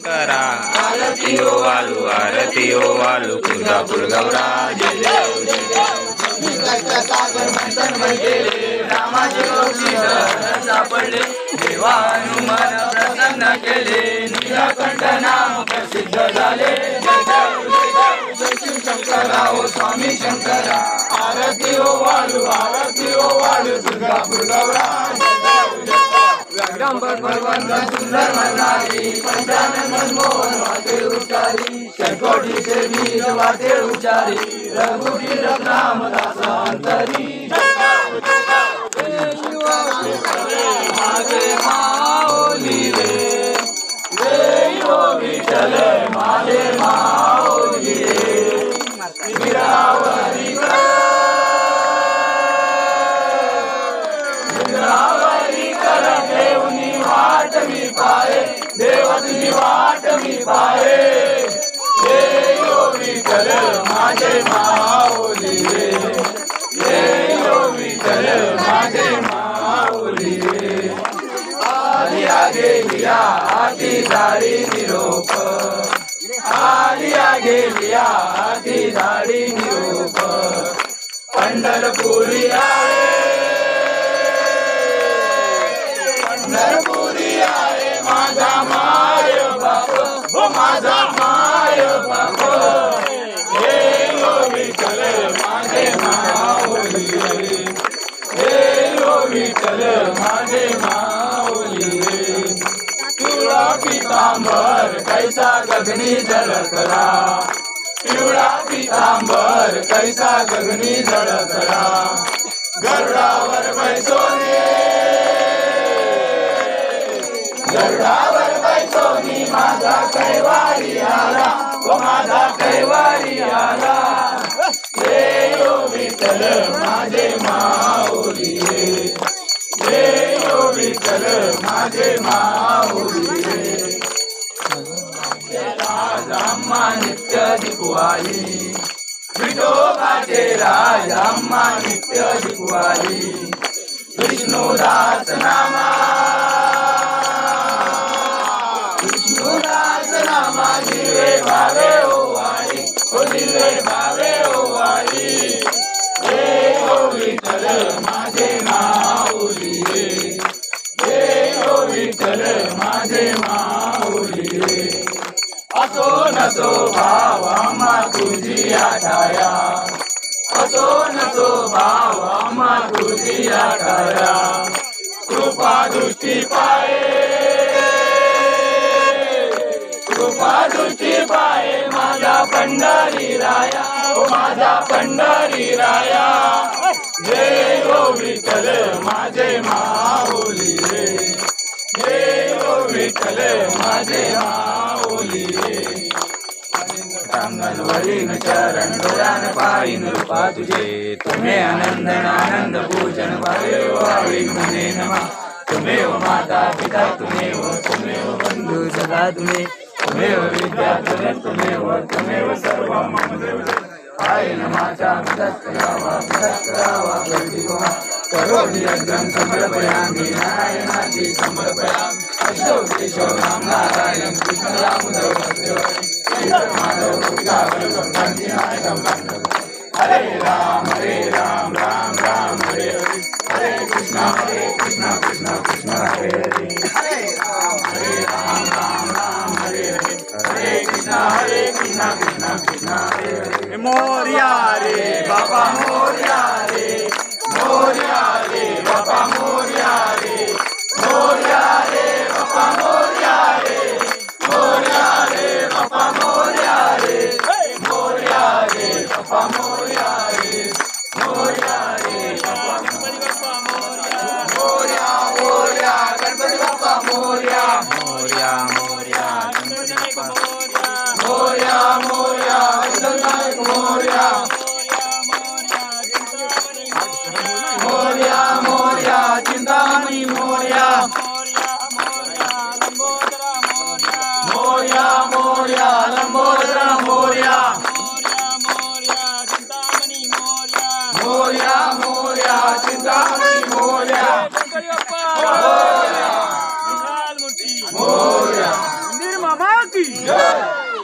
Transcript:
करा आरती ओ वालू तुळजापूर गौरा जय देव जय देव सागर मंथन केले रामाचे गोष्टी सापडले देवा हनुमान प्रसन्न केले नीलकंठ नाम प्रसिद्ध झाले जय देव जय शिव शंकरा ओ स्वामी शंकरा आरती ओ वालू तुळजापूर गौरा सुंदर मनाली पंचानन मनमोहन वाटे उच्चारी शंकोटी से बीज वाटे उच्चारी रघुवीर नाम दासांतरी मागे माऊली रे यो विठ्ठल माझे माऊली रे गिरावरी वाट मी पाये देव तुझी वाट मी पाये हे यो विठ्ठल माझे माऊली रे हे यो विठ्ठल माझे माऊली रे आलिया गेलिया हाती झाडी निरोप आलिया गेलिया हाती झाडी निरोप पंढरपुरी आहे पंढरपुरी आहे माझा माय बाप हो माझा माय बाप हे यो विठ्ठल माझे माऊली रे हे यो विठ्ठल माझे माऊली रे पिवळा पितांबर कैसा गगनी जळकला पिवळा पितांबर कैसा गगनी जळकला गरुडावर बैसोने गरुडावर बैसोनी माझा कैवारी आला ओ माझा कैवारी आला हे यो विठ्ठल माझे माऊली रे हे यो विठ्ठल माझे माऊली रे राजाम्मा नित्य दिपवाली विठोबाचे राजाम्मा नित्य दिपवाली विष्णुदास नामा दिवे भावे ओ वारी ओ दिवे भावे ओ वारी हे ओ विठ्ठल माझे माऊली रे हे ओ विठ्ठल माझे माऊली रे असो नसो भाव आम्हा तुझी आठाया असो नसो भाव आम्हा तुझी आठाया कृपा दृष्टी पाये कृपा दृष्टी पाये माझा पंढरी राया ओ माझा पंढरी राया जय हो विठ्ठल माझे माऊली रे जय हो विठ्ठल माझे माऊली रे अंगणवरीन चरण डोळ्यान पायीन रूपा तुझे तुम्ही आनंद आनंद पूजन भावे वावी म्हणे नमा तुम्ही ओ माता पिता तुम्ही ओ बंधू सदा तुम्ही तुमेव विद्या तुमेव सर्व मम देव आय नमाचा मदत करावा गर्दी गोवा करोडी अग्रम समर्पयामि नारायणाची समर्पयामि अष्टौ केशव राम नारायण कृष्ण दामोदर देव माधव गोपिका कांती नायकम हरे राम राम राम हरे हरे कृष्णा कृष्णा कृष्णा हरे हरे हरे राम राम हरे हरे कृष्णा कृष्णा कृष्णा हरे हरे मोरया रे बाबा मोरया रे बाबा मोरया रे बाबा मोरया रे बाबा मोरया रे बाबा मोरया रे मोरया गणपती बाप्पा मोरया मोरया गणपती बाप्पा मोरया विठ्ठलनायक मोरया मोरया चिंतामणी मोरया मोरया लंबोदरा मोरया मोरया चिंतामणी मोरया मोरया मंदिर मामा की जय.